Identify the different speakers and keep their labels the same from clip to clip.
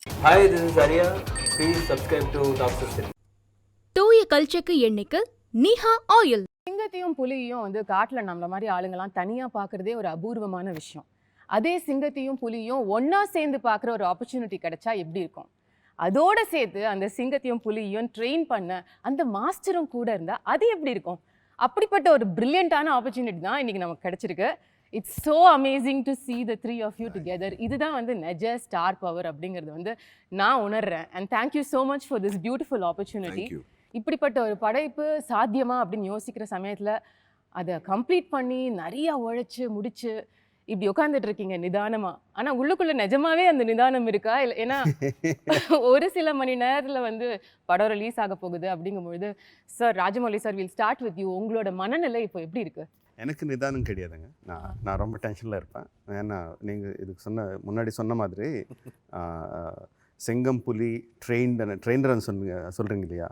Speaker 1: Hi, this is Arya. Please subscribe to TalksOfCinema.
Speaker 2: தூய கல்ச்சக்கு எண்ணெய்க்கு Niha oil.
Speaker 3: சிங்கத்தையும் புலியையும் வந்து காட்டில் நம்மள மாதிரி ஆளுங்கெல்லாம் தனியாக பார்க்குறதே ஒரு அபூர்வமான விஷயம். அதே சிங்கத்தையும் புலியும் ஒன்றா சேர்ந்து பார்க்குற ஒரு ஆப்பர்ச்சுனிட்டி கிடைச்சா எப்படி இருக்கும்? அதோடு சேர்த்து அந்த சிங்கத்தையும் புலியையும் ட்ரெயின் பண்ண அந்த மாஸ்டரும் கூட இருந்தால் அது எப்படி இருக்கும்? அப்படிப்பட்ட ஒரு பிரில்லியண்டான ஆப்பர்ச்சுனிட்டி தான் இன்றைக்கி நமக்கு கிடைச்சிருக்கு. It's so amazing to see the three of you together. இதுதான் வந்து நெஜ ஸ்டார் பவர் அப்படிங்கிறது வந்து நான் உணர்றேன். And thank you so much for this beautiful opportunity. இப்படிப்பட்ட ஒரு படைப்பு சாத்தியமா அப்படின்னு யோசிக்கிற சமயத்தில் அதை கம்ப்ளீட் பண்ணி நிறையா உழைச்சி முடிச்சு இப்படி உட்காந்துட்டு இருக்கீங்க நிதானமாக. ஆனால் உள்ளுக்குள்ளே நிஜமாவே அந்த நிதானம் இருக்கா? இல்லை, ஏன்னா ஒரு சில மணி நேரத்தில் வந்து படம் ரிலீஸ் ஆக போகுது அப்படிங்கும்பொழுது sir Rajamouli sir will start with you. உங்களோட மனநிலை இப்போ எப்படி இருக்குது?
Speaker 4: எனக்கு நிதானம் கிடையாதுங்க. நான் ரொம்ப டென்ஷனில் இருப்பேன். ஏன்னா நீங்கள் இதுக்கு முன்னாடி சொன்ன மாதிரி சிங்கம் புலி ட்ரெயினர்னு சொல்கிறீங்க இல்லையா?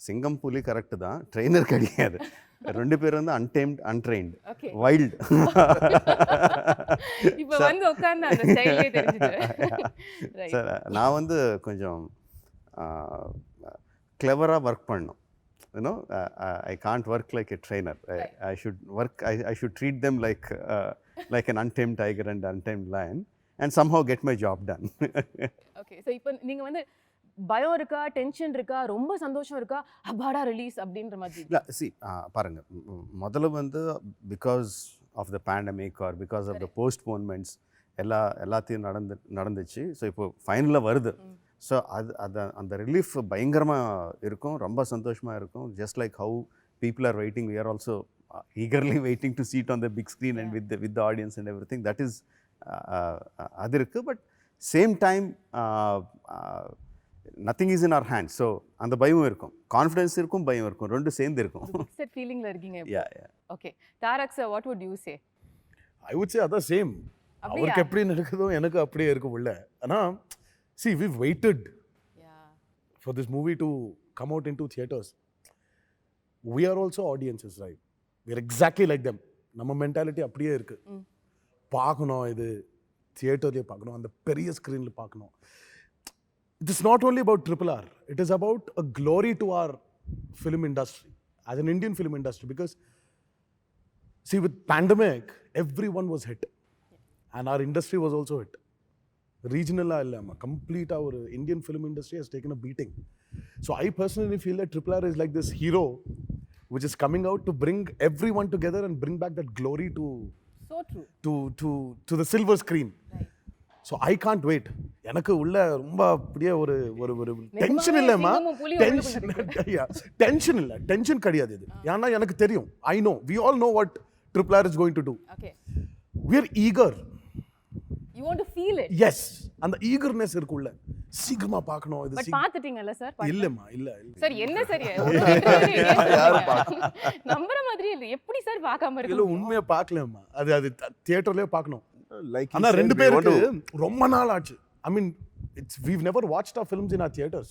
Speaker 4: சிங்கம் புலி கரெக்டு தான், ட்ரெயினர் கிடையாது. ரெண்டு பேர் வந்து அன்டைம்ட் அன்ட்ரெயின்டு வைல்டு. சார் நான் வந்து கொஞ்சம் கிளவராக ஒர்க் பண்ணணும். You know, I can't work like a trainer. I should treat them like an untamed tiger and untamed lion and somehow get my job done.
Speaker 3: Okay, so இப்போ நீங்க வந்து பயம் இருக்கா, tension இருக்கா, ரொம்ப சந்தோஷம் இருக்கா, அபாடா ரிலீஸ் அப்படின்ற மாதிரி?
Speaker 4: இல்ல, பாருங்க, முதல்ல வந்து because of the pandemic or because of the postponements எல்லாத்தையும் நடந்துச்சு. ஸோ இப்போ ஃபைனலாக வருது. ஸோ அந்த ரிலீஃப் பயங்கரமாக இருக்கும், ரொம்ப சந்தோஷமாக இருக்கும். Just like how people are waiting, we are also eagerly waiting to see it on the big screen and with the audience and everything. That is அது இருக்குது. But same time nothing is in our hand. So அந்த பயம் இருக்கும், confidence இருக்கும், பயம் இருக்கும், ரெண்டும் சேர்ந்து இருக்கும்.
Speaker 3: மிக்ஸ்ட் ஃபீலிங்கில் இருக்கீங்க.
Speaker 4: Okay,
Speaker 3: Tarak sir, what would you say?
Speaker 5: I would say அதான் சேம். அவருக்கு எப்படி நடக்குதோ எனக்கு அப்படியே இருக்கும் உள்ள. ஆனால் see, we've waited for this movie to come out into theaters. We are also audiences, right? We are exactly like them. நம்ம மென்டாலிட்டி அப்படியே இருக்கு. பார்க்கணும், இது தியேட்டர்லேயே பார்க்கணும், அந்த பெரிய ஸ்க்ரீனில் பார்க்கணும். It is not only about RRR. It is about a glory to our film industry, as an Indian film industry. Because, see, with pandemic, everyone was hit. And our industry was also hit. Regional complete our Indian film industry has taken a beating. So I personally feel that RRR is like this hero which is coming out to bring everyone together and bring back that glory to the silver screen. Right. So I can't wait. எனக்கு உள்ள ரொம்ப அப்படியே ஒரு tension இல்லைம்மா, tension இல்லை, tension கிடையாது இது. ஏன்னா எனக்கு தெரியும், I know, we all know what RRR is going to do. Okay. We are eager.
Speaker 3: You want to feel it?
Speaker 5: Yes, அந்த ஈகர்னஸ் இருக்குள்ள, சீக்கிரமா பார்க்கணும். இது
Speaker 3: பட் பாத்துட்டீங்கல சார்?
Speaker 5: இல்லம்மா, இல்ல
Speaker 3: சார், என்ன சார் நம்பற மாதிரி இல்ல, எப்படி சார் பார்க்காம இருக்கு?
Speaker 5: இல்ல, உண்மையா பார்க்கலம்மா. அது தியேட்டர்லயே பார்க்கணும். லைக் ஆனா ரெண்டு பேருக்கு ரொம்ப நாள் ஆச்சு. I mean, we've never watched our films in our theaters.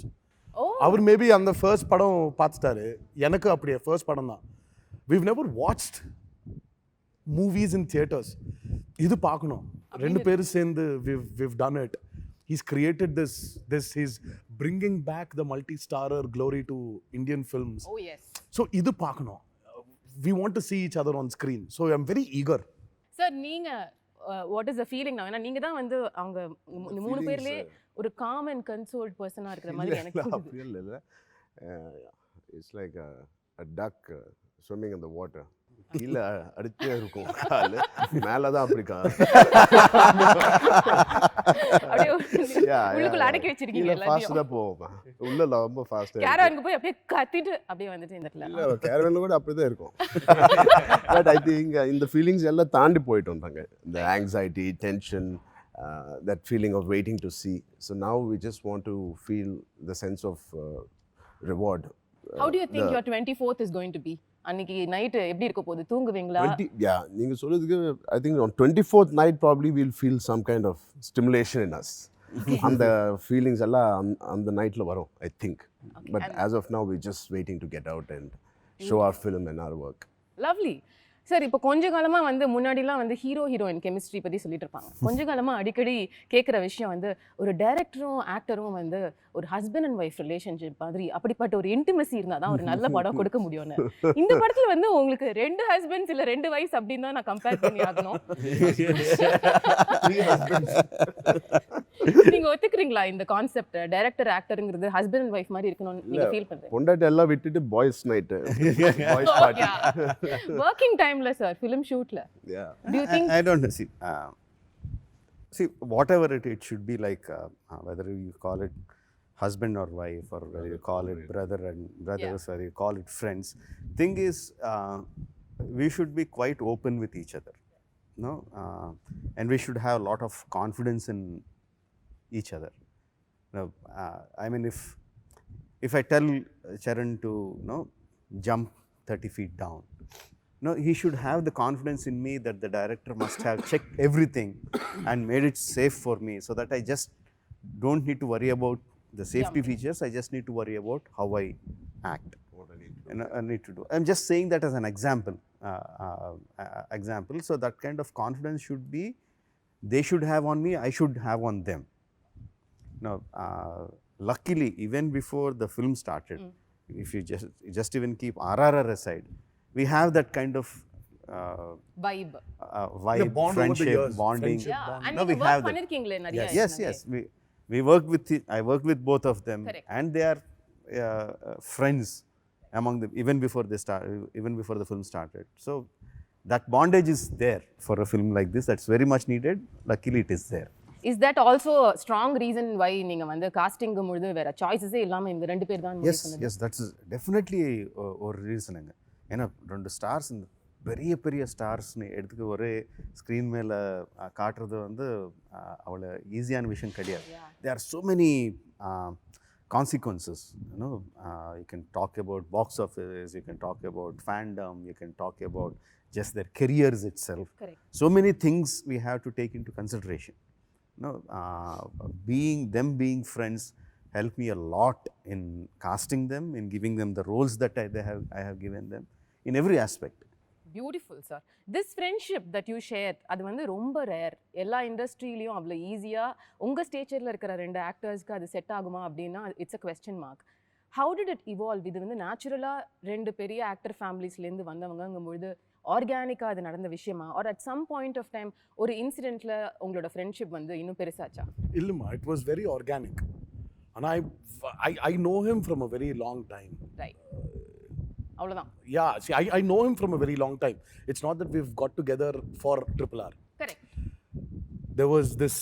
Speaker 5: அவர் மேபி அந்த ஃபர்ஸ்ட் படம் பார்த்துட்டாரு, எனக்கு அப்படியே ஃபர்ஸ்ட் படம் தான். We've never watched movies in theaters. இது பார்க்கணும். ரெண்டு பேரும் சேர்ந்து we've done it. He's created this he's bringing back the multi-starrer glory to Indian films.
Speaker 3: Oh yes.
Speaker 5: So idu paakano, we want to see each other on screen. So I'm very eager.
Speaker 3: Sir, neenga what is the feeling now? ஏனா நீங்க தான் வந்து அவங்க மூணு பேர்லயே ஒரு calm and consoled person ஆ இருக்கிற மாதிரி எனக்கு
Speaker 6: அப்படி இல்ல. It's like a duck swimming in the water. கீழே அடிச்சே இருக்கும், கால் மேலே தான் அப்படி
Speaker 3: உள்ளுக்குள்ள அடக்கி வச்சிருக்கீங்க.
Speaker 6: ஃபாஸ்ட்டாக போவோம், உள்ள ரொம்ப ஃபாஸ்ட்டாக
Speaker 3: கேரவனுக்கு போய் அப்படியே கத்திட்டு அப்படியே வந்துட்டு இந்த இடத்துல.
Speaker 6: இல்லை, கேரவனில் கூட அப்படி தான் இருக்கும். பட் ஐ திங்க் இந்த ஃபீலிங்ஸ் எல்லாம் தாண்டி போயிட்டு வந்தாங்க. இந்த anxiety, tension, that feeling of waiting to see. So now we just want to feel the sense of reward.
Speaker 3: How do you think your 24th is going to be? அன்னைக்கு night எப்படி இருக்க போகுது? தூங்குவீங்களா?
Speaker 6: நீங்க சொல்றதுக்கு I think on 24th night probably we'll feel some kind of stimulation in us. அந்த feelings எல்லாம் அந்த நைட்ல வரும், I think. But as of now we're just waiting to get out and show our film and our work.
Speaker 3: Lovely. Sir இப்போ கொஞ்ச காலமா வந்து முன்னாடிலாம் வந்து ஹீரோ ஹீரோயின் கெமிஸ்ட்ரி பத்தி சொல்லிட்டு இருப்பாங்க. கொஞ்ச காலமா அடிக்கடி கேட்குற விஷயம் வந்து ஒரு டைரக்டரும் ஆக்டரும் வந்து ஒரு ஹஸ்பண்ட் அண்ட் ஒய்ஃப் ரிலேஷன்ஷிப் மாதிரி அப்படிப்பட்ட ஒரு இன்டிமசி இருந்தால் தான் ஒரு நல்ல படம் கொடுக்க முடியும்னு. இந்த படத்துல வந்து உங்களுக்கு 2 ஹஸ்பண்ட்ஸ் இல்லை 2 வைஃப்ஸ் அப்படின்னு தான் நான் கம்பேர் பண்ணி ஆகணும். நீங்க ஒத்துக்கிறீங்களா இந்த கான்செப்ட் டைரக்டர் ஆக்டருங்கிறது ஹஸ்பண்ட் அண்ட் ஒய்ஃப் மாதிரி இருக்கணும்னு நீங்க ஃபீல் பண்றீங்க?
Speaker 6: பொண்டாட்டி எல்லாம் விட்டுட்டு boys night boys party.
Speaker 3: Working டைம்ல சார் ஃபிலிம் ஷூட்ல do you think
Speaker 4: I don't know. See, whatever it should be like, whether you call it husband or wife, or whether you call it brother and brothers, or you call it friends. Thing is, we should be quite open with each other, no? And we should have a lot of confidence in each other. Now, I mean, if I tell Charan to jump 30 feet down, no, he should have the confidence in me that the director must have checked everything and made it safe for me, so that I just don't need to worry about the safety features. I just need to worry about how I act. What I need to do. I'm just saying that as an example. So that kind of confidence should be, they should have on me, I should have on them. Now, luckily, even before the film started, if you just even keep RRR aside, we have that kind of
Speaker 3: vibe,
Speaker 5: bond
Speaker 4: friendship,
Speaker 5: over the years,
Speaker 4: bonding.
Speaker 5: friendship
Speaker 3: yeah, and
Speaker 4: No, we
Speaker 3: you
Speaker 4: have
Speaker 3: work
Speaker 4: that.
Speaker 3: பண்ணிருக்கீங்களே நிறைய.
Speaker 4: Yes. We work with I work with both of them.
Speaker 3: Correct.
Speaker 4: And they are friends among them even before the film started. So that bondage is there for a film like this. That's very much needed. Luckily, it is there.
Speaker 3: Is that also a strong reason why நீங்க வந்து costing பொழுது வேற சாய்ஸஸே இல்லாம இந்த 2 பேர் தான்
Speaker 4: Yes, that's definitely ஒரு ரீசனுங்க. ஏன்னா 2 ஸ்டார்ஸ், இந்த பெரிய பெரிய ஸ்டார்ஸ்னு எடுத்துக்க ஒரே ஸ்க்ரீன் மேலே காட்டுறது வந்து அவ்வளோ ஈஸியான விஷயம் கிடையாது. There are so many consequences. You can talk about box office, you can talk about fandom, you can talk about just their careers itself.
Speaker 3: Correct.
Speaker 4: So many things we have to take into consideration. Being friends helped me a lot in casting them, in giving them the roles that I have given them in every aspect.
Speaker 3: Beautiful sir. This friendship that you share அது வந்து ரொம்ப rare. எல்லா இண்டஸ்ட்ரியிலையும் அவ்வளோ ஈஸியாக உங்கள் ஸ்டேச்சரில் இருக்கிற 2 ஆக்டர்ஸ்க்கு அது set ஆகுமா அப்படின்னா it's a question mark. How did it evolve? இது வந்து நேச்சுரலாக 2 பெரிய ஆக்டர் ஃபேமிலிஸ்லேருந்து வந்தவங்கங்கும்பொழுது ஆர்கானிக்காக அது நடந்த விஷயமா, or at some point of time ஒரு இன்சிடென்ட்டில் உங்களோட ஃப்ரெண்ட்ஷிப் வந்து இன்னும் பெருசாச்சா?
Speaker 5: இல்லைம்மா, இட் வாஸ் வெரி ஆர்கானிக். ஆனால் I know him from a very long time.
Speaker 3: ரைட், அவ்வளோதான்.
Speaker 5: Yeah, see, I know him from a very long time. It's not that we've got together for RRR.
Speaker 3: Correct.
Speaker 5: There was this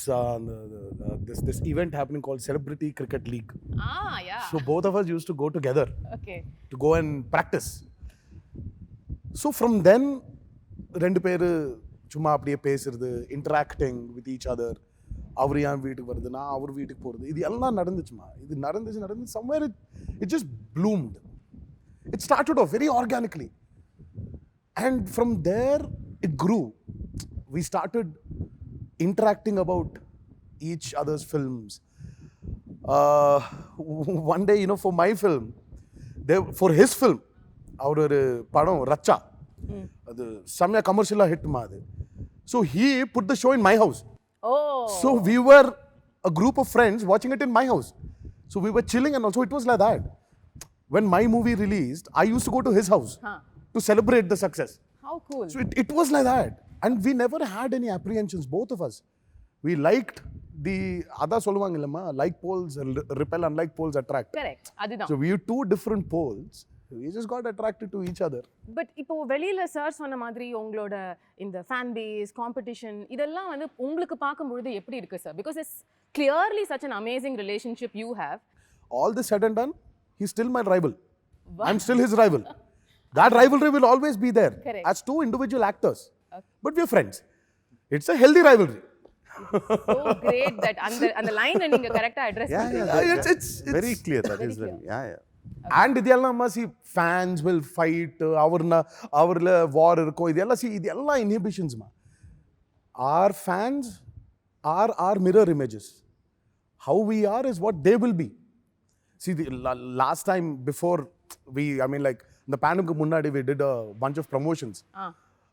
Speaker 5: event happening called Celebrity Cricket League.
Speaker 3: Yeah.
Speaker 5: So both of us used to go together.
Speaker 3: Okay.
Speaker 5: To go and practice. So from then, 2 பேர் சும்மா அப்படியே பேசுறது, interacting with each other. அவர் என் வீட்டுக்கு வருது, நான் அவர் வீட்டுக்கு போகிறது, இது எல்லாம் நடந்துச்சுமா. இது நடந்துச்சு somewhere it just bloomed. It started off very organically. And from there, it grew. We started interacting about each other's films. One day, for my film, for his film, அவர் ஒரு படம் ரச்சா, அது செம்மையா கமர்ஷியலாக ஹிட்மா அது. So he put the show in my house.
Speaker 3: Oh.
Speaker 5: So we were a group of friends watching it in my house. So we were chilling, and also it was like that. When my movie released, I used to go to his house to celebrate the success.
Speaker 3: How cool.
Speaker 5: So it was like that. And we never had any apprehensions, both of us. We liked the other solvang illama, like poles repel, unlike poles attract.
Speaker 3: Correct. அதுதான்.
Speaker 5: So we were 2 different poles. We just got attracted to each other.
Speaker 3: But இப்போ வெளியில sir சொன்ன மாதிரி உங்களோட இந்த fan base, competition இதெல்லாம் வந்து உங்களுக்கு பார்க்கும்பொழுது எப்படி இருக்கு sir? Because it's clearly such an amazing relationship you have.
Speaker 5: All this said and done, he's still my rival. I'm still his rival. That rivalry will always be there.
Speaker 3: Correct.
Speaker 5: As 2 individual actors. But we're friends. It's a healthy rivalry.
Speaker 3: So great that அந்த லைனை நீங்க கரெக்ட்டா address பண்றீங்க.
Speaker 5: It's
Speaker 4: very clear. That is very, yeah.
Speaker 5: And இதெல்லாம் see, fans will fight, அவர்ல war இருக்கும், இதெல்லாம் see, இதெல்லாம் inhibitions ma. Our fans are our mirror images. How we are is what they will be. See, the last time before in the pandemic munnadi we did a bunch of promotions.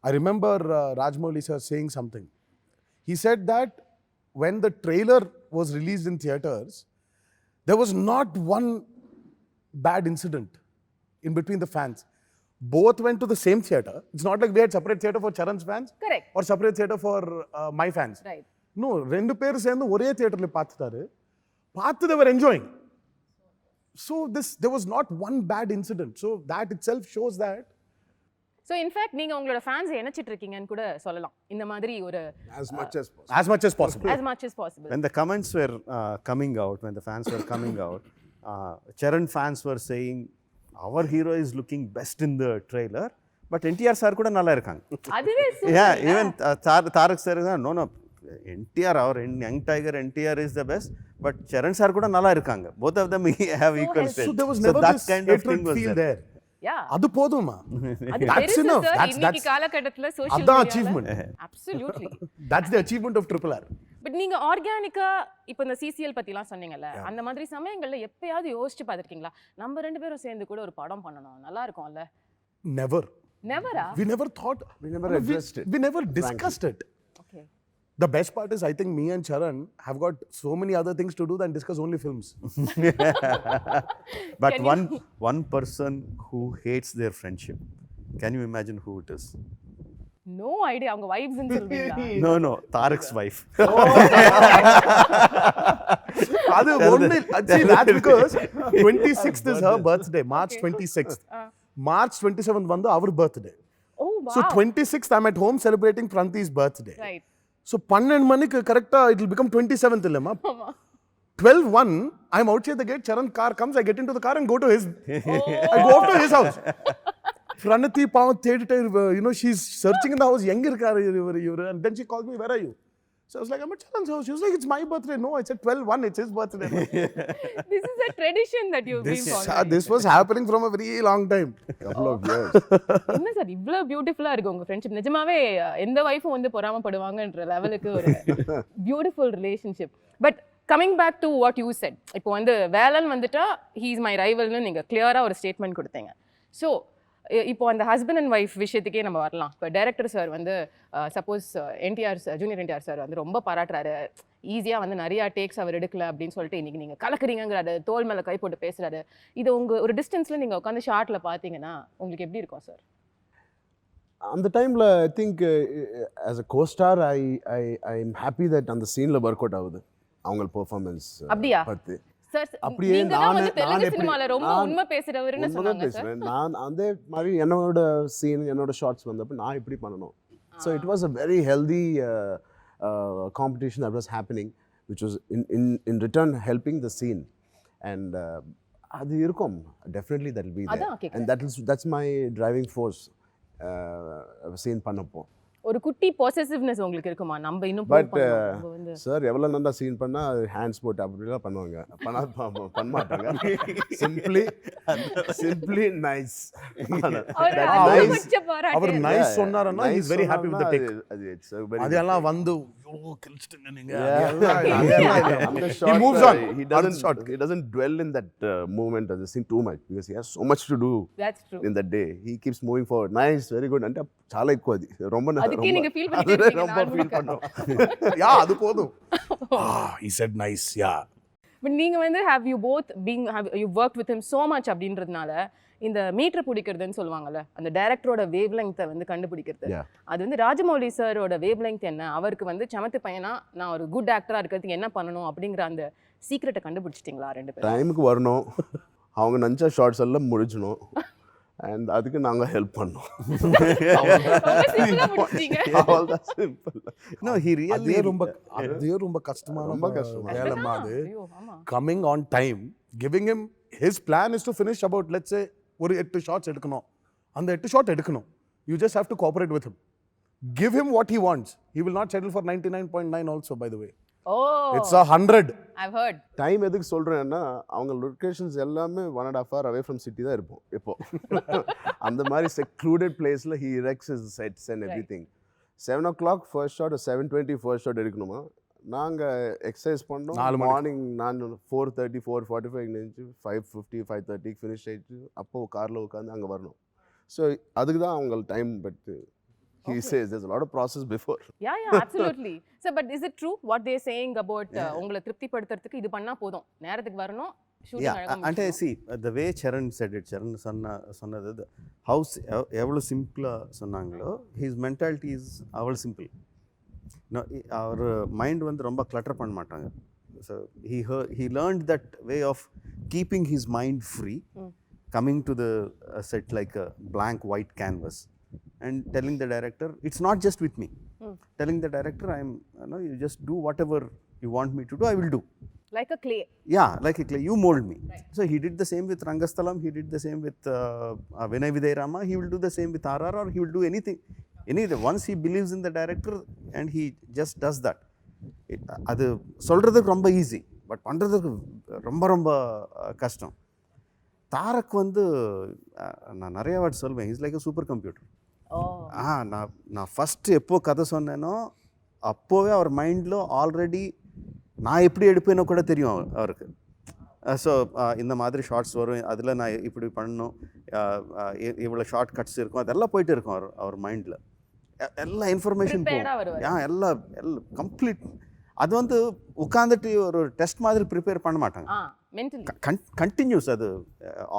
Speaker 5: I remember Rajamouli sir saying something. He said that when the trailer was released in theaters, there was not one bad incident in between the fans. Both went to the same theater. It's not like we had separate theater for Charan's fans
Speaker 3: Correct.
Speaker 5: or separate theater for my fans.
Speaker 3: Right.
Speaker 5: No, ரெண்டு பேர் சேர்ந்து ஒரே தியேட்டர்ல பார்த்துட்டாரு. பார்த்து they were enjoying. So there was not one bad incident. So that itself shows that.
Speaker 3: So in fact நீங்க உங்களோட fans நினைச்சிட்டு இருக்கீங்கன்னு கூட சொல்லலாம். இந்த மாதிரி ஒரு
Speaker 6: as much as possible.
Speaker 5: As much as possible.
Speaker 3: as much as possible.
Speaker 4: When the comments were coming out, when the fans were coming out, Charan fans were saying, our hero is looking best in the trailer, but NTR sir kuda nalla irukanga.
Speaker 3: அதுவே
Speaker 4: Yeah, even Tarak sir is no, NTR, our young tiger NTR is the best, but Charan sir kuda nalla irukanga. Both of them have equal strength.
Speaker 5: So there was never
Speaker 4: that
Speaker 5: this
Speaker 4: kind of thing was
Speaker 5: feel there.
Speaker 3: yeah.
Speaker 5: அது போதுமா?
Speaker 3: அது
Speaker 5: That's
Speaker 3: பெருசு
Speaker 5: enough.
Speaker 3: sir.
Speaker 5: That's
Speaker 3: இன்னைக்கு காலகட்டத்துல social
Speaker 5: அதான்
Speaker 3: மீடியால
Speaker 5: achievement.
Speaker 3: absolutely.
Speaker 5: That's the achievement of RRR.
Speaker 3: But நீங்க ஆர்கானிக்கா இப்போ இந்த சிசிஎல் பத்திலாம் சொன்னீங்கல்ல, அந்த மாதிரி சமயங்கள்ல எப்பயாவது யோசிச்சு பார்த்திருக்கீங்களா, நம்ம ரெண்டு பேரும் சேர்ந்து கூட ஒரு படம் பண்ணணும், நல்லா இருக்கும்ல?
Speaker 5: Never.
Speaker 3: நெவரா?
Speaker 5: We never thought.
Speaker 6: We never addressed it.
Speaker 5: We never discussed it.
Speaker 3: Okay.
Speaker 5: The best part is, I think me and Charan have got so many other things to do than discuss only films.
Speaker 4: But one person who hates their friendship, can you imagine who it is?
Speaker 3: No idea. அவங்க wifes ன்னு சொல்வீங்களா?
Speaker 4: No, Tarak's wife.
Speaker 5: அது ஒண்ணு. See, that's because 26th is her birthday, March 26th. March 27th வந்து our birthday.
Speaker 3: Oh wow.
Speaker 5: So 26th I'm at home celebrating Pranti's birthday.
Speaker 3: Right.
Speaker 5: So 12 மணிக்கு கரெக்ட்டா it will become 27th இல்லமா? 12:01 I'm outside the gate, Charan car comes, I get into the car and go to his I go up to his house. Pranati பாவம் தேடிட்டே, she's searching in the house, எங்க இருக்காரு இவரு, and then she calls me, where are you? So I was like, I'm at Charan's house. She was like, it's my birthday. No, I said 12:01, it's his birthday.
Speaker 3: This is a tradition that you've been following.
Speaker 5: This was happening from a very long time.
Speaker 6: Couple of years.
Speaker 3: என்ன sir இவ்ளோ பியூட்டிஃபுல்லா இருக்கு உங்க friendship? நிஜமாவே எந்த வைஃபும் வந்து பொறாமப்படுவாங்கன்ற லெவலுக்கு ஒரு beautiful relationship. But coming back to what you said, இப்போ வந்து வேலன் வந்துட்டா ஹீ இஸ் மை ரைவல்னு நீங்க கிளியரா ஒரு ஸ்டேட்மெண்ட் கொடுத்தீங்க. ஸோ இப்போ அந்த ஹஸ்பண்ட் அண்ட் ஒய்ஃப் விஷயத்துக்கே நம்ம வரலாம். இப்போ டைரக்டர் சார் வந்து சப்போஸ் ஜூனியர் என்டிஆர் சார் வந்து ரொம்ப பாராட்டுறாரு, ஈஸியாக வந்து நிறையா டேக்ஸ் அவர் எடுக்கல அப்படின்னு சொல்லிட்டு இன்னைக்கு நீங்கள் கலக்குறீங்கிறாரு, தோல் மேலே கை போட்டு பேசுறாரு. இது உங்கள் ஒரு டிஸ்டன்ஸில் நீங்கள் உட்காந்து ஷார்ட்டில் பார்த்தீங்கன்னா உங்களுக்கு எப்படி இருக்கும் சார்?
Speaker 6: அந்த டைமில் I think as a co-star I am happy that அந்த சீனில் ஒர்க் அவுட் ஆகுது அவங்க பெர்ஃபார்மன்ஸ்
Speaker 3: அப்படியா
Speaker 6: பார்த்து.
Speaker 3: அப்படியே நான் சினிமால ரொம்ப உண்மை பேசுறவர்னு சொன்னாங்க சார்.
Speaker 6: நான் அதே மாதிரி என்னோட சீன் என்னோட ஷார்ட்ஸ் வந்தப்ப நான் இப்படி பண்ணணும். So it was a very healthy competition that was happening which was in return helping the scene. And அது இருக்கும் definitely that will be there. And that's my driving force scene பண்ணப்போ.
Speaker 3: ஒரு குட்டி பொசசிவ்னஸ் உங்களுக்கு இருக்குமா? நம்ம இன்னும்
Speaker 6: பட் சார் எவ்வளோ நல்லா சீன் பண்ணால் ஹேண்ட்ஸ் போட்டு அப்படிலாம் பண்ணுவாங்க, பண்ண மாட்டாங்க. Simply nice.
Speaker 5: அவர் நைஸ் சொன்னாருன்னா he is very happy with the take. அதெல்லாம் வந்து கிழிச்சிட்டுங்க நீங்க. He moves on.
Speaker 6: He doesn't dwell in that moment of the scene too much because he has so much to do.
Speaker 3: That's true.
Speaker 6: In that day he keeps moving forward. Nice, very good. అంటే చాలా ఎక్కువ అది ரொம்ப
Speaker 3: அதுக்கே நீங்க feel பண்ணிட்டீங்க.
Speaker 6: ரொம்ப feel பண்ணோம்.
Speaker 5: யா அது போதும். He said nice. Yeah.
Speaker 3: But நீங்க வந்து have you both you worked with him so much அப்படின்றதுனால இந்த மீட்டர் பிடிக்கிறதுன்னு சொல்லுவாங்கல்ல, அந்த டைரக்டரோட வேவ் லெங்த்தை வந்து கண்டுபிடிக்கிறது, அது வந்து ராஜமௌலி சாரோட வேவ் லெங்த் என்ன, அவருக்கு வந்து சமத்து பையனா நான் ஒரு குட் ஆக்டரா இருக்கிறதுக்கு என்ன பண்ணணும் அப்படிங்கிற அந்த சீக்ரெட்டை கண்டுபிடிச்சிட்டிங்களா ரெண்டு பேரும்?
Speaker 6: டைமுக்கு வரணும், அவங்க நினச்ச ஷார்ட்ஸ் எல்லாம் முடிச்சணும், அண்ட் அதுக்கு நாங்கள் ஹெல்ப் பண்ணோம்.
Speaker 5: ரொம்ப கஷ்டமான வேலைமா அது. Coming on time, giving him his plan is to finish about, let's say, ஒரு 8 ஷாட்ஸ் எடுக்கணும், அந்த 8 ஷாட் எடுக்கணும். You just have to cooperate with him. Give him what he wants. He will not settle for 99.9 also, by the way.
Speaker 3: Oh,
Speaker 5: it's 100.
Speaker 3: I've heard.
Speaker 6: Time எதுக்கு சொல்கிறேன்னா, அவங்க locations எல்லாமே 1.5 hour away from city தான் இருப்போம் இப்போ. அந்த மாதிரி secluded பிளேஸில் he erects his sets and everything. 7 o'clock first shot, 7:20 first shot எடுக்கணுமா, நாங்கள் எக்ஸசைஸ் பண்ணோம். மார்னிங் நான் 4:30 4:45 நினச்சி 5:50 5:30 ஃபினிஷ் ஆகிடுச்சு. அப்போது காரில் உட்காந்து அங்கே வரணும். ஸோ அதுக்கு தான் அவங்க time. But he says there's a lot of process before.
Speaker 3: Yeah, absolutely. So, but is it true what they're saying about உங்களை திருப்திப்படுத்துறதுக்கு இது பண்ணா போதும், நேரத்துக்கு வரணும், ஷூட்டிங் அழகா
Speaker 4: అంటే see the way Charan said it, Charan சொன்னது how எவ்வளோ சிம்பிளாக சொன்னாங்களோ, his mentality is அவ்வளோ சிம்பிள். அவர் மைண்ட் வந்து ரொம்ப கிளட்டர் பண்ண மாட்டாங்க. So he learned that way of keeping his mind free, coming to the set like a blank white canvas and telling the director, it's not just with me, telling the director, you just do whatever you want me to do, I will do.
Speaker 3: Like a clay.
Speaker 4: Yeah, like a clay, you mold me. Right. So he did the same with Rangasthalam, he did the same with Vinay Vidai Rama, he will do the same with RRR, he will do anything. Once he believes in the director and he just does that. அது சொல்கிறதுக்கு ரொம்ப easy, but பண்ணுறதுக்கு ரொம்ப ரொம்ப கஷ்டம். தாரக் வந்து நான் நிறைய வாட்டி சொல்வேன், is like a super computer. நான் ஃபஸ்ட்டு எப்போ கதை சொன்னேனோ அப்போவே அவர் மைண்டில் ஆல்ரெடி நான் எப்படி எடுப்பேனோ கூட தெரியும் அவருக்கு. ஸோ இந்த மாதிரி ஷார்ட்ஸ் வரும், அதில் நான் இப்படி பண்ணணும், இவ்வளோ ஷார்ட் கட்ஸ் இருக்கும், அதெல்லாம் போயிட்டு இருக்கும் அவர் மைண்டில். எல்லா இன்ஃபர்மேஷன் போகும், எல்லாம் கம்ப்ளீட். அது வந்து உட்காந்துட்டு ஒரு டெஸ்ட் மாதிரி ப்ரிப்பேர் பண்ண மாட்டாங்க, கண்டினியூஸ். அது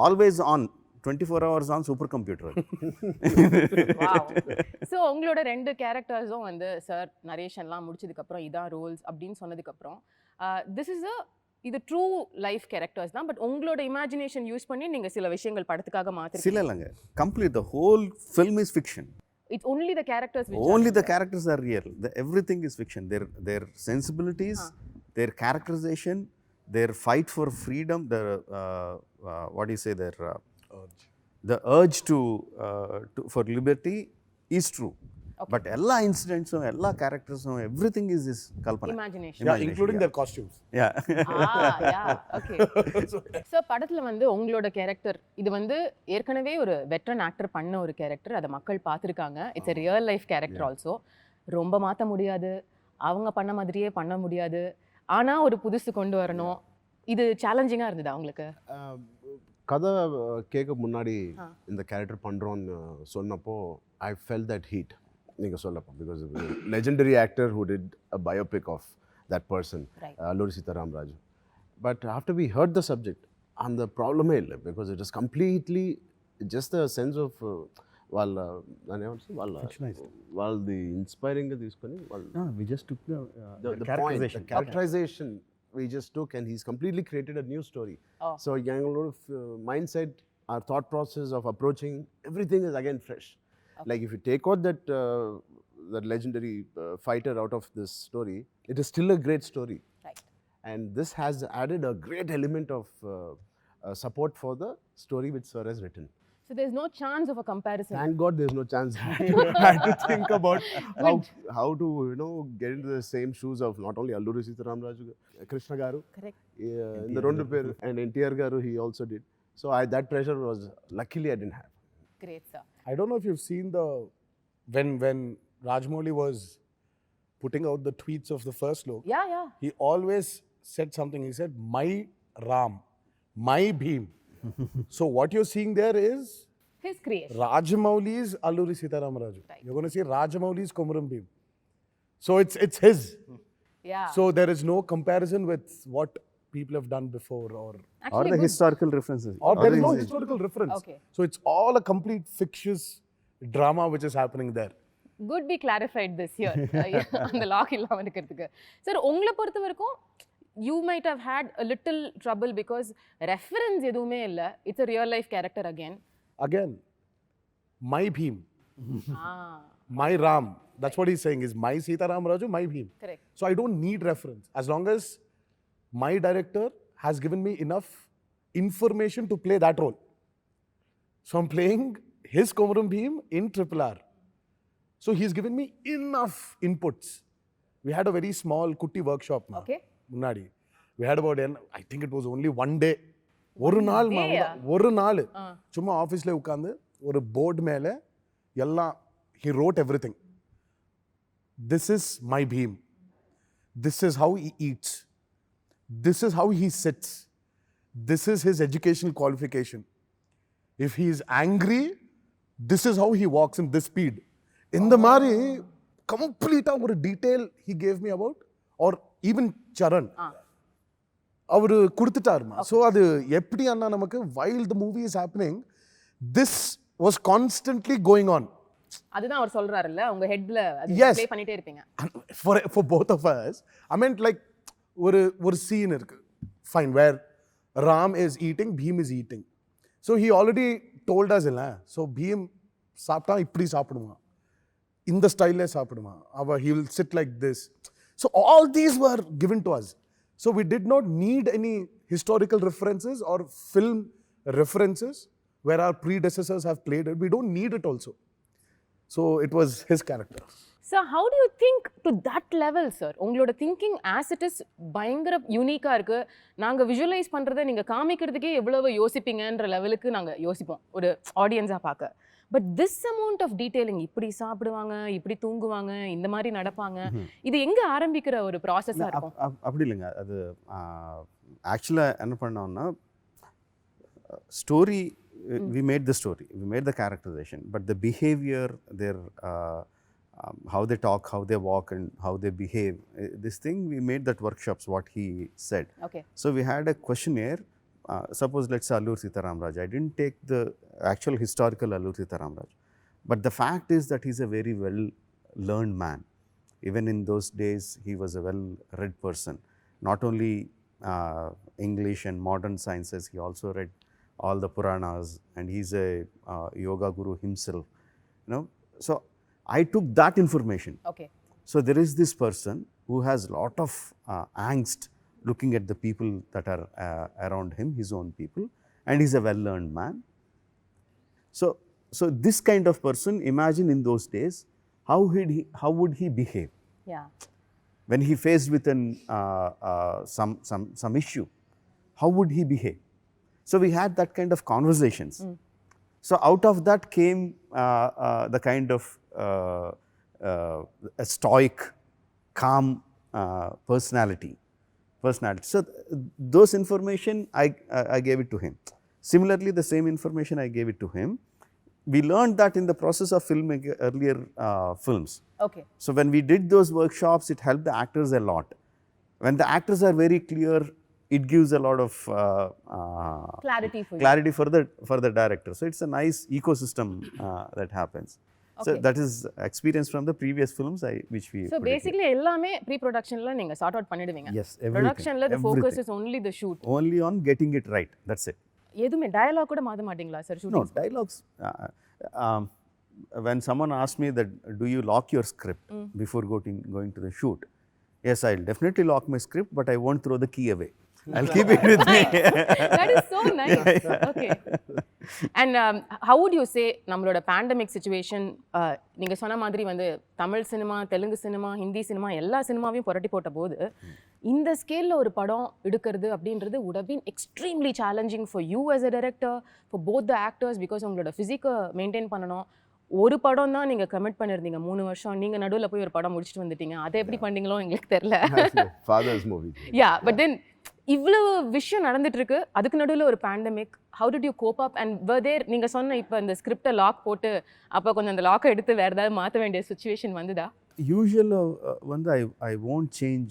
Speaker 4: always on, 24 hours on super computer.
Speaker 3: So உங்களோட 2 கேரக்டர்ஸும் வந்து சார் நரேஷன்லாம் முடிச்சதுக்கப்புறம் இதான் ரோல்ஸ் அப்படின்னு சொன்னதுக்கப்புறம் இது ட்ரூ லைஃப் கேரக்டர்ஸ் தான், பட் உங்களோட இமேஜினேஷன் யூஸ் பண்ணி நீங்கள் சில விஷயங்கள் படத்துக்காக மாற்றி
Speaker 4: சில இல்லைங்க, complete the whole film is fiction.
Speaker 3: It's only the characters which
Speaker 4: only the characters are real. Everything is fiction. Their sensibilities, their characterization, their fight for freedom, their what do you say, their the urge to for liberty is true. Okay. But எல்லா இன்சிடென்ட்ஸும் எல்லா கேரக்டர்ஸும் everything is is kalpana,
Speaker 3: imagination,
Speaker 5: including their costumes.
Speaker 3: Okay. So படத்தில் வந்து உங்களோட character இது வந்து ஏற்கனவே ஒரு வெட்டரன் ஆக்டர் பண்ண ஒரு கேரக்டர், அதை மக்கள் பார்த்துருக்காங்க. It's a real life character also. ரொம்ப மாற்ற முடியாது, அவங்க பண்ண மாதிரியே பண்ண முடியாது, ஆனால் ஒரு புதுசு கொண்டு வரணும். இது சேலஞ்சிங்காக இருந்தது அவங்களுக்கு?
Speaker 6: கதை கேட்க முன்னாடி இந்த கேரக்டர் பண்ணுறோன்னு சொன்னப்போ ஐ ஃபெல் தட் ஹீட் நீங்கள் சொல்லப்போ, because legendary actor who did a biopic of that person, Alluri Sitaram Raju. But after we heard the subject அந்த ப்ராப்ளமே இல்லை, because it is completely just a sense of వాళ్ళది ఇన్స్పైరింగ్గా తీసుకొని characterization we just took and he's completely created a new story. So young lot of mindset, our thought process of approaching everything is again fresh. Okay. Like if you take out that that legendary fighter out of this story, it is still a great story. Right. And this has added a great element of support for the story which Sir has written.
Speaker 3: So there's no chance of a comparison.
Speaker 6: Thank God there's no chance. I had to think about how to get into the same shoes of not only Alluri Sitaram Raju, Krishna Garu. Correct. In the Rondu Per and NTR Garu he also did. So that pressure was luckily I didn't have.
Speaker 3: Great, sir.
Speaker 5: I don't know if you've seen when Rajamouli was putting out the tweets of the first look.
Speaker 3: Yeah.
Speaker 5: He always said something. He said, "My Ram, my Bhim." So what you're seeing there is
Speaker 3: his creation.
Speaker 5: Rajamouli's Alluri Sitaram Raju. Right. You're going to see Rajamouli's Komuram Bhim. So it's his.
Speaker 3: Yeah.
Speaker 5: So there is no comparison with what people have done before or
Speaker 4: the historical references.
Speaker 5: Or there is no historical reference.
Speaker 3: Okay.
Speaker 5: So it's all a complete fictitious drama which is happening there.
Speaker 3: Good we clarified this here. அந்த lock இல்லாம இருக்கிறதுக்கு. Sir உங்களை பொறுத்த வரைக்கும் you might have had a little trouble because reference எதுவுமே இல்ல. It's a real life character again. My Bhim. My Ram. That's what he's saying is my Sitaram Raju, my Bhim. Correct.
Speaker 5: So I don't need reference. As long as my director has given me enough information to play that role. So I'm playing his Komuram Bhim in RRR. So he's given me enough inputs. We had a very small kutti workshop.
Speaker 3: Okay.
Speaker 5: Munadi. We had about, I think it was only one day. ஒரு நாள் சும்மா ஆஃபீஸில் உட்காந்து ஒரு board மேலே எல்லாம் he wrote everything. This is my Bhim. This is how he eats. This is how he sits. This is his educational qualification. If he is angry, this is how he walks in this speed. இந்த மாதிரி கம்ப்ளீட்டாக ஒரு detail he gave me about or even Charan அவர் கொடுத்துட்டாருமா. So அது எப்படி அண்ணா நமக்கு while the movie is happening this was constantly going on.
Speaker 3: அதுதான் அவர் சொல்றாருல்ல உங்க ஹெட்ல
Speaker 5: Yes.
Speaker 3: ப்ளே பண்ணிட்டே இருப்பீங்க.
Speaker 5: for both of us I meant like ஒரு scene இருக்கு fine where Ram is eating, Bhim is eating. So he already told us இல்ல. So Bhim சாப்பிட்டா இப்படி சாப்பிடுவான், இந்த ஸ்டைல்ல சாப்பிடுவான், he will sit like this. So all these were given to us. So we did not need any historical references or film references where our predecessors have played it. We don't need it also. So it was his character.
Speaker 3: So how do you think to that level, sir? உங்களோட thinking as it is பயங்கர யூனிக்கா இருக்கு. நாங்க visualise பண்றதை நீங்க காமிக்கிறதுக்கே எவ்வளவு யோசிப்பீங்கன்ற லெவலுக்கு நாங்க யோசிப்போம் ஒரு ஆடியன்ஸா பார்க்க. But this amount of detailing, இப்படி சாப்பிடுவாங்க, இப்படி தூங்குவாங்க, இந்த மாதிரி நடப்பாங்க, இது எங்க ஆரம்பிக்கிற ஒரு ப்ராசஸா இருக்கும்?
Speaker 4: அப்படி இல்லைங்க. அது ஆக்சுவலாக என்ன பண்ணோம்னா story we made the story, we made the characterization, but the behavior, their how they talk, how they walk and how they behave, this thing we made that workshops what he said.
Speaker 3: Okay.
Speaker 4: So we had a questionnaire. Suppose let's say Allur Sitaramraj, I didn't take the actual historical Allur Sitaramraj, but the fact is that he's a very well learned man. Even in those days he was a well read person, not only English and modern sciences, he also read all the Puranas, and he's a yoga guru himself, you know. So I took that information.
Speaker 3: Okay.
Speaker 4: So there is this person who has lot of angst looking at the people that are around him, his own people, and he's a well-learned man. So this kind of person, imagine in those days, how would he behave?
Speaker 3: Yeah.
Speaker 4: When he faced with an some issue, how would he behave? So we had that kind of conversations. So out of that came the kind of a stoic, calm personality. So those information I gave it to him. Similarly, the same information I gave it to him. We learned that in the process of filming earlier films.
Speaker 3: Okay.
Speaker 4: So when we did those workshops, it helped the actors a lot. When the actors are very clear, it gives a lot of
Speaker 3: Clarity for you.
Speaker 4: clarity for the director. So it's a nice ecosystem that happens. So
Speaker 3: Okay.
Speaker 4: that is experience from the previous films which we
Speaker 3: So
Speaker 4: put it
Speaker 3: basically எல்லாமே pre ப்ரொடக்ஷன்ல நீங்க sort out பண்ணிடுவீங்க.
Speaker 4: Yes, everything,
Speaker 3: ப்ரொடக்ஷன்ல the focus
Speaker 4: everything.
Speaker 3: is only the shoot.
Speaker 4: here. Only on getting it right. That's it.
Speaker 3: எதுமே dialogue கூட மாத்த மாட்டீங்களா sir
Speaker 4: No,
Speaker 3: shooting?
Speaker 4: dialogues. When someone asks me that, do you lock your script before going to the shoot? Yes, I'll definitely lock my script, but I won't throw the key away. I'll keep it with me.
Speaker 3: That is so nice. Okay. And how would you say நம்மளோட pandemic situation, நீங்க சொன்ன மாதிரி வந்து Tamil cinema, Telugu cinema, Hindi cinema எல்லா சினிமாவையும் புரட்டி போட்ட போது இந்த ஸ்கேல்ல ஒரு படம் எடுக்கிறது அப்படின்றது would have been extremely challenging for you as a director, for both the actors, because உங்களோட ஃபிசிக்கை மெயின்டைன் பண்ணணும். ஒரு படம் தான் நீங்க கமிட் பண்ணிருந்தீங்க 3 வருஷம், நீங்க நடுவுல போய் ஒரு படம் முடிச்சிட்டு வந்துட்டீங்க. அதை எப்படி பண்ணீங்களோ எங்களுக்கு தெரியல.
Speaker 6: Father's movie.
Speaker 3: Yeah, but then இவ்வளவு விஷயம் நடந்துட்டு இருக்கு, அதுக்கு நடுவுல ஒரு pandemic. How did you cope up and were there, நீங்க சொன்ன இப்போ இந்த ஸ்கிரிப்டை லாக் போட்டு அப்போ கொஞ்சம் அந்த லாக்கை எடுத்து வேற ஏதாவது மாற்ற வேண்டிய சுச்சுவேஷன் வந்துதா?
Speaker 4: Usually வந்து I won't change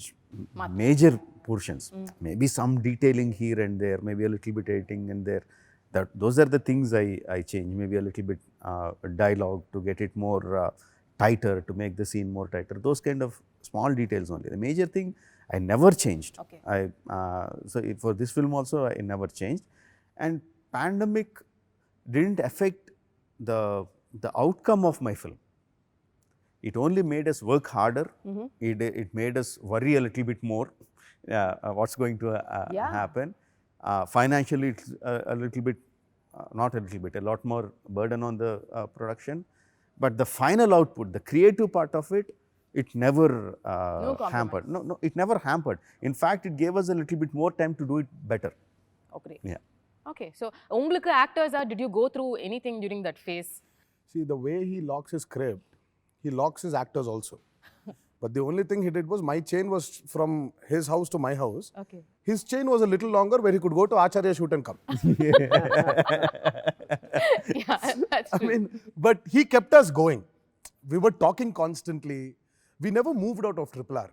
Speaker 4: major portions. Maybe some detailing here and there, maybe a little bit editing and there. Those are the things I change. Maybe a little bit dialogue to get it more tighter, to make the scene more tighter. Those kind of small details only. The major thing I never changed.
Speaker 3: Okay.
Speaker 4: So for this film also I never changed. And pandemic didn't affect the outcome of my film. It only made us work harder. It made us worry a little bit more what's going to happen. Financially it's a little bit, not a little bit, a lot more burden on the production. But the final output, the creative part of it, it never hampered. No, it never hampered. In fact, it gave us a little bit more time to do it better.
Speaker 3: Okay.
Speaker 4: Yeah.
Speaker 3: Okay. So உங்களுக்கு actors did you go through anything during that phase?
Speaker 5: See, the way he locks his script, he locks his actors also. But the only thing he did was, my chain was from his house to my house.
Speaker 3: Okay.
Speaker 5: His chain was a little longer where he could go to Acharya shoot and come.
Speaker 3: Yeah, that's true.
Speaker 5: I mean, but he kept us going. we were talking constantly. We never moved out of RRR.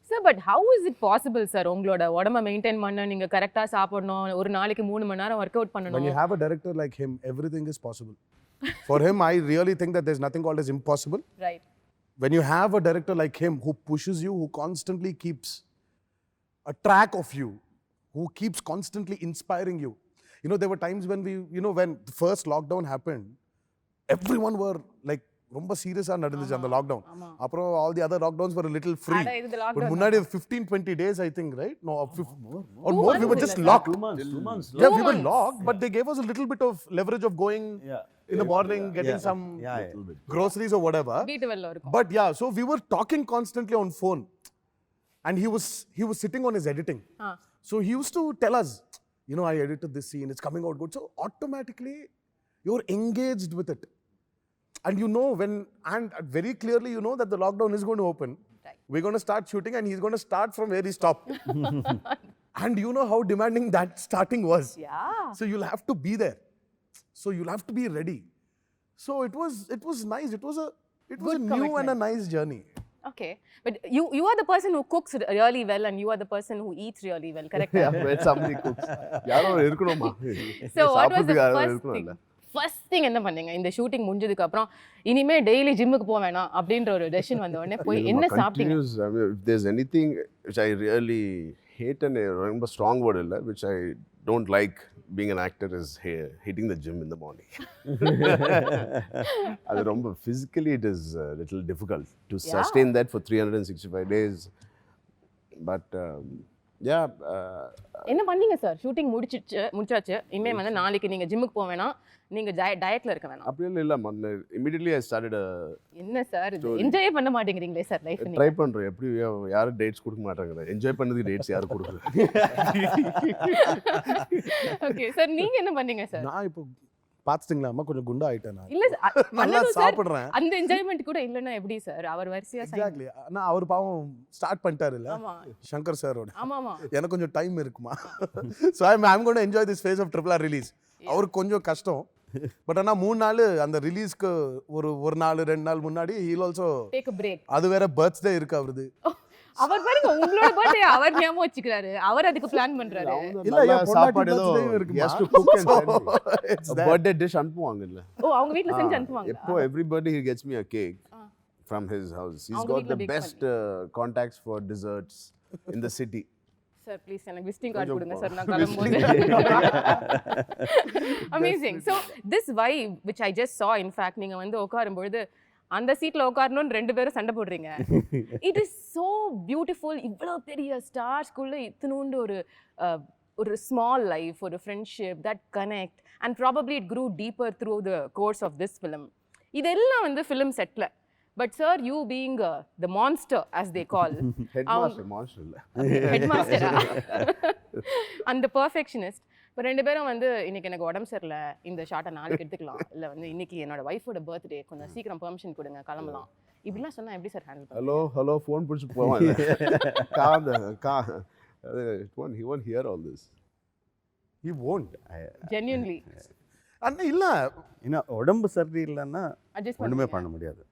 Speaker 3: Sir, but how is it possible, sir? உங்களோட உடம்ப maintain பண்ண, நீங்க கரெக்டா சாப்பிடணும், ஒரு நாளைக்கு 3 மணி நேரம் work out
Speaker 5: When you
Speaker 3: பண்ணணும்.
Speaker 5: have a director like him, everything is possible. For him, I really think that there's nothing called as impossible.
Speaker 3: Right.
Speaker 5: When you have a director like him who pushes you, who constantly keeps a track of you, who keeps constantly inspiring you. You know, there were times when when the first lockdown happened, everyone were like, ரொம்ப சீரியஸா நடந்துச்சு அந்த lockdown. அப்புறம் all the other lockdowns were a little free. But முன்னாடி 15-20 days I think, right? No, or more, we were just locked.
Speaker 7: 2 months.
Speaker 5: Yeah, we were locked, but they gave us a little bit of leverage of going in the morning, getting some groceries or whatever.
Speaker 3: வீட்டு வெல்ல இருக்கும்.
Speaker 5: But yeah, so we were talking constantly on phone, and he was sitting on his editing. So he used to tell us, I edited this scene, it's coming out good. So automatically you're engaged with it. And and very clearly that the lockdown is going to open.
Speaker 3: Right.
Speaker 5: We're going to start shooting and he's going to start from where he stopped. And you know how demanding that starting was.
Speaker 3: Yeah.
Speaker 5: So you'll have to be there. So you'll have to be ready. So it was nice. It was a
Speaker 3: Good
Speaker 5: new and a
Speaker 3: commitment.
Speaker 5: nice journey.
Speaker 3: Okay. But you are the person who cooks really well and you are the person who eats really well, correct?
Speaker 6: Yeah, when somebody cooks. யாரோ இருக்கணுமா?
Speaker 3: So what was the
Speaker 6: சாப்பிடுறதுக்கு யாரோ
Speaker 3: first
Speaker 6: இருக்கணும்ல.
Speaker 3: thing? First thing என்ன பண்ணீங்க? இந்த shooting முடிஞ்சதுக்கு அப்புறம் இனிமே டெய்லி ஜிம்முக்கு போக வேணாம் அப்படின்ற ஒரு டெசிஷன் வந்த உடனே போய் என்ன சாப்பிட்டீங்க?
Speaker 6: Continuous, I mean, if there's anything which I really hate and ரொம்ப strong word இல்ல, which I don't like being an actor is hitting the gym in the morning. அது ரொம்ப physically it is a little difficult to sustain that for 365 days. But yeah.
Speaker 3: என்ன பண்ணீங்க sir? Shooting முடிச்சாச்சு. இனிமே வந்து நாளைக்கு நீங்க ஜிம்முக்கு போக வேணாம், நீங்க டயட்ல இருக்க வேணாம்.
Speaker 6: அப்படியே இல்ல, immediately I started
Speaker 3: என்ன சார் என்ஜாய் பண்ண மாட்டேங்கிறீங்களே சார் லைஃப்?
Speaker 6: ட்ரை பண்றேன். எப்படி யாரும் டேட்ஸ் கொடுக்க மாட்டாங்க. என்ஜாய் பண்ணதுக்கு டேட்ஸ் யாரும் கொடுக்கல.
Speaker 3: ஓகே சார், நீங்க என்ன பண்ணீங்க சார்?
Speaker 5: நான் இப்போ பாத்துட்டீங்களா அம்மா, கொஞ்சம் குண்டா ஆயிட்டேன் நான்.
Speaker 3: இல்ல
Speaker 5: நல்லா சாப்பிடுறேன்.
Speaker 3: அந்த என்ஜாய்மென்ட் கூட இல்லன்னா எப்படி சார்? அவர் வரிசையா
Speaker 5: எக்ஸாக்ட்லி. நான் அவர் பாவம் ஸ்டார்ட் பண்ணிட்டாரு இல்ல,
Speaker 3: ஆமா
Speaker 5: சங்கர் சாரோட.
Speaker 3: ஆமா.
Speaker 5: எனக்கு கொஞ்சம் டைம் இருக்குமா. So I'm going to enjoy this phase of RRR release. அவருக்கு கொஞ்சம் கஷ்டம். பட் ஆனா 3 நாள் அந்த ரிலீஸ்க்கு ஒரு நாள் 2 நாள் முன்னாடி he'll also
Speaker 3: take a break.
Speaker 5: அது வேற பர்த்டே இருக்கு அவரது.
Speaker 3: அவர் பாருங்க, உங்களோட பர்த்டே அவர் ஞாபகம் வச்சுக்கிறாரு, அவர் அதுக்கு பிளான் பண்றாரு.
Speaker 5: இல்ல
Speaker 6: சாப்பாடு ஏதோ
Speaker 5: இருக்கு.
Speaker 6: has to cook and send me. Birthday dish அனுப்புவாங்க இல்ல.
Speaker 3: அவங்க வீட்ல செஞ்சு அனுப்புவாங்க.
Speaker 6: எப்போ everybody he gets me a cake from his house. He's got the best contacts for desserts in the city.
Speaker 3: Sir, please எனக்கு விசிட்டிங் கார்டு கொடுங்க sir, நான் கிளம்பும்போது. Amazing. So this vibe which I just saw, in fact நீங்க வந்து உட்காரும்போது அந்த சீட்ல உட்காரணும்னு 2 பேரும் சண்டை போடுறீங்க. It is so beautiful. இவ்வளோ பெரிய ஸ்டார்ஸ்குள்ள இத்தனூண்டு ஒரு small life, ஒரு friendship that connect, and probably it grew deeper through the course of this film. இதெல்லாம் வந்து film setல. But sir, you being the monster as they call,
Speaker 6: monster இல்ல,
Speaker 3: headmaster and the perfectionist. இப்போ 2 பேரும் வந்து இன்னைக்கு எனக்கு உடம்பு சரியில்லை, இந்த ஷார்ட்டை நாளைக்கு எடுத்துக்கலாம், இல்லை வந்து இன்னைக்கு என்னோட ஒய்ஃபோட பர்த்டே, கொஞ்சம் சீக்கிரம் பெர்மிஷன் கொடுங்க, கிளம்பலாம், இப்படிலாம் சொன்னா எப்படி சார் ஹேண்டில் பண்ணுவீங்க?
Speaker 6: ஹலோ ஃபோன் பிடிச்சி போவாங்க. He won't hear all this.
Speaker 5: He won't.
Speaker 3: Genuinely.
Speaker 5: அண்ணா இல்ல,
Speaker 4: உடம்பு சரி இல்லைன்னா
Speaker 3: Adjust
Speaker 4: ஒன்றுமே பண்ண முடியாது.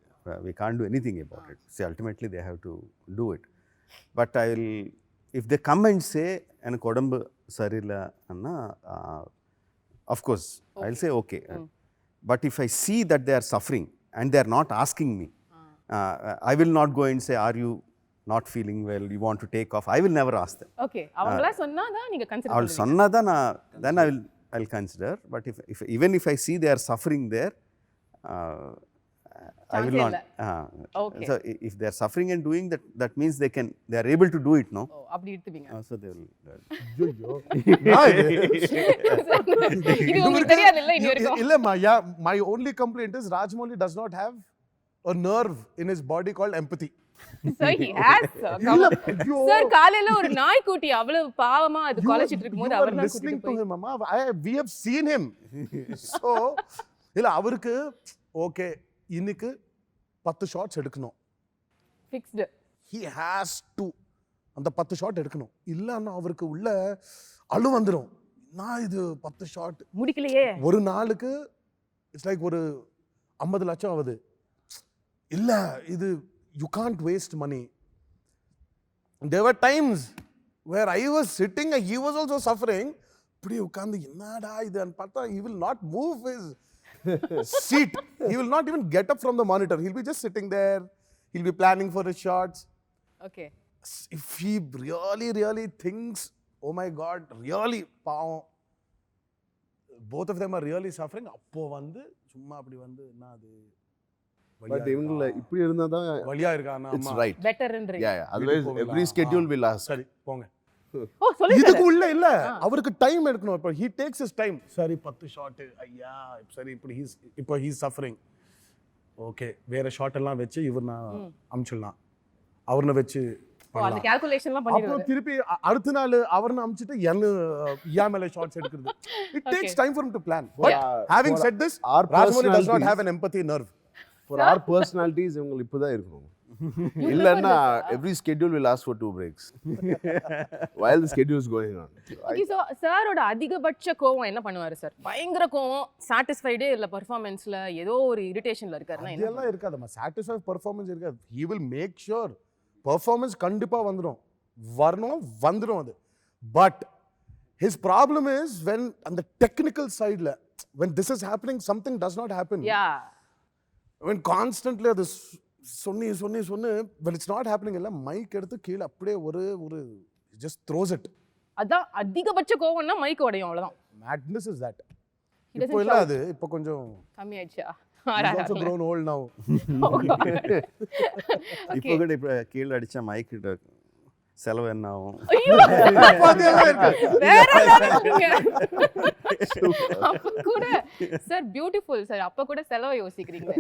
Speaker 4: We can't do anything about it. See, ultimately they have to do it. But if they come and say எனக்கு உடம்பு சரியில்லை அண்ணா, of course I'll say okay. But if I see that they are suffering and they are not asking me, I will not go and say, are you not feeling well, you want to take off? I will never ask them.
Speaker 3: Okay, அவங்களா சொன்னாதான் நீங்க consider
Speaker 4: அவள் சொன்னாதான் then I'll consider. But even if I see they are suffering there, I will not.
Speaker 3: Okay.
Speaker 4: So if they are suffering and doing that, that means they are able to do it, no?
Speaker 3: ஓ அப்படி எடுத்துப்பீங்க.
Speaker 4: So they will.
Speaker 3: இது உங்களுக்கு தெரியாது இல்ல இனி வரைக்கும்?
Speaker 5: இல்லம்மா, my only complaint is Rajamouli does not have a nerve in his body called empathy.
Speaker 3: Sir, he has, sir. Sir, காலையில ஒரு நாய்க்குட்டி அவ்வளவு பாவமா அது கொலைச்சிட்டு இருக்கும்போது அவர் தான்
Speaker 5: listening to him, mama. We have seen him. So இல்ல அவருக்கு ஓகே இன்னைக்கு 10 ஷாட்ஸ் எடுக்கணும்,
Speaker 3: ஃபிக்ஸ்ட்.
Speaker 5: he has to அந்த 10 ஷாட் எடுக்கணும். இல்லன்னா அவருக்கு உள்ள அழு வந்துடும். நான் இது 10 ஷாட்
Speaker 3: முடிக்கலையே,
Speaker 5: ஒரு நாளுக்கு இட்ஸ் லைக் ஒரு 50 லட்சம் ஆகுது. இல்ல இது you can't waste money. There were times where I was sitting and he was also suffering. இப்படி உட்கார்ந்து என்னடா இதுன்னு பார்த்தா he will not move his seat. He will not even get up from the monitor. He'll be just sitting there. He'll be planning for his shots.
Speaker 3: Okay.
Speaker 5: If he really thinks, oh my God, really, பாவம், both of them are really suffering. அப்போ வந்து சும்மா அப்படி வந்து என்ன அது
Speaker 6: but இவங்கள இப்படி இருந்தா தான்
Speaker 5: வலியா இருக்கானா
Speaker 6: இட்ஸ்
Speaker 5: அம்மா
Speaker 6: ரைட்.
Speaker 3: பெட்டர்ன்றீங்க.
Speaker 6: Yeah otherwise every schedule will ask.
Speaker 5: சரி போங்க.
Speaker 3: ஓ சொல்லுங்க.
Speaker 5: இதுக்கு உள்ள இல்ல அவருக்கு டைம் எடுக்கணும். இப்போ he takes his time. சரி 10 ஷாட் ஐயா சரி இப்போ he's suffering. ஓகே வேற ஷாட் எல்லாம் வெச்சு இவர் நான் அம்ச்சிடலாம். அவர்ன வெச்சு
Speaker 3: அந்த கால்குலேஷன்லாம் பண்ணிடுவாரு.
Speaker 5: அப்புறம் திருப்பி அடுத்த நாள் அவர்ன அம்ச்சிட்டு யா மேல ஷாட்ஸ் எடுக்கிறது. It takes time for him to plan. But having said this, Rajamouli does not have an empathy nerve.
Speaker 6: For our personalities இவங்க இப்பதான் இருக்கணும். இல்லன்னா every schedule will ask for 2 breaks while the schedule is going on.
Speaker 3: Okay, so சாரோட அதிகபட்ச கோவம் என்ன பண்ணுவாரு sir? பயங்கர கோவம், சாட்டிஸ்ஃபைடே இல்ல பெர்ஃபார்மன்ஸ்ல ஏதோ ஒரு இரிட்டேஷன்ல இருக்காருன்னா என்ன?
Speaker 5: இதெல்லாம் இருக்காதம்மா. சாட்டிஸ்ஃபை பெர்ஃபார்மன்ஸ் இருக்காது. he will make sure performance கண்டிப்பா வந்துரும் அது. but his problem is when on the technical side when this is happening something does not happen.
Speaker 3: Yeah.
Speaker 5: when constantly அது சொன்னி when it's not happening இல்ல mic எடுத்து கீழ அப்படியே ஒரு just throws it.
Speaker 3: அதான் அதிகபட்ச கோவம்னா மைக் உடையும் அவ்வளவுதான்.
Speaker 5: madness is that.
Speaker 3: He doesn't
Speaker 5: இப்போ இல்ல அது இப்போ கொஞ்சம்
Speaker 3: கம்மி ஆயிடுச்சா?
Speaker 5: he's also grown old now.
Speaker 4: இப்போ கூட இப்போ கீழ அடிச்ச மைக் கிட்ட செலவு என்ன ஆகும்?
Speaker 3: ஐயோ வேற லெவலுங்க. அப்ப கூட சார் பியூட்டிஃபுல் சார் அப்ப கூட செலவு யோசிக்கிறீங்க.